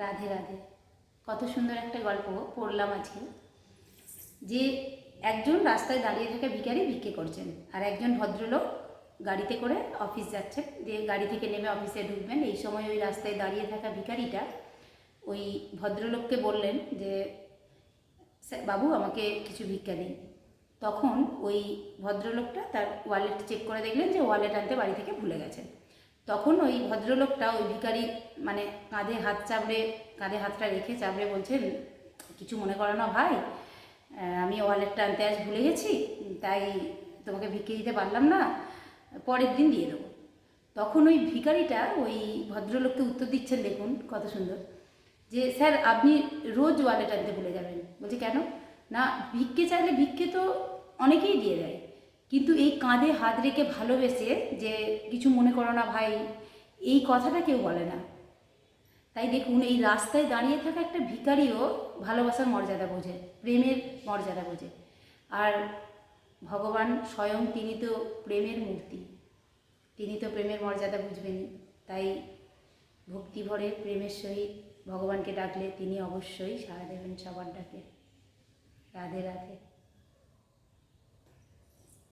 রাধে রাধে। কত সুন্দর একটা গল্প পড়লাম আজকে, যে একজন রাস্তায় দাঁড়িয়ে থাকা ভিখারি ভিক্ষে করছেন, আর একজন ভদ্রলোক গাড়িতে করে অফিস যাচ্ছেন, দিয়ে গাড়ি থেকে নেমে অফিসে ঢুকবেন। এই সময় ওই রাস্তায় দাঁড়িয়ে থাকা ভিখারিটা ওই ভদ্রলোককে বললেন যে, বাবু আমাকে কিছু ভিক্ষা দিন। তখন ওই ভদ্রলোকটা তার ওয়ালেট চেক করে দেখলেন যে ওয়ালেট আনতে বাড়ি থেকে ভুলে গেছেন। তখন ওই ভদ্রলোকটা ওই ভিখারি মানে কাঁধে হাতটা রেখে চাপড়ে বলছেন, কিছু মনে করো না ভাই, আমি ওয়ালেটটা আনতে আজ ভুলে গেছি, তাই তোমাকে ভিক্ষে দিতে পারলাম না, পরের দিন দিয়ে দেবো। তখন ওই ভিখারিটা ওই ভদ্রলোককে উত্তর দিচ্ছেন, দেখুন কত সুন্দর, যে স্যার আপনি রোজ ওয়ালেট আনতে ভুলে যাবেন। বলছে কেন? না, ভিক্ষে চাইলে ভিক্ষে তো অনেকেই দিয়ে দেয়, কিন্তু এই কাঁধে হাত রেখে ভালোবেসে যে কিছু মনে করো না ভাই, এই কথাটা কেউ বলে না। তাই দেখুন, এই রাস্তায় দাঁড়িয়ে থাকা একটা ভিখারিও ভালোবাসার মর্যাদা বোঝে, প্রেমের মর্যাদা বোঝে। আর ভগবান স্বয়ং তিনি তো প্রেমের মূর্তি, তিনি তো প্রেমের মর্যাদা বুঝবেনই। তাই ভক্তি ভরে প্রেমের সহিত ভগবানকে ডাকলে তিনি অবশ্যই সাড়া দেবেন সবার ডাকে। রাধে রাধে।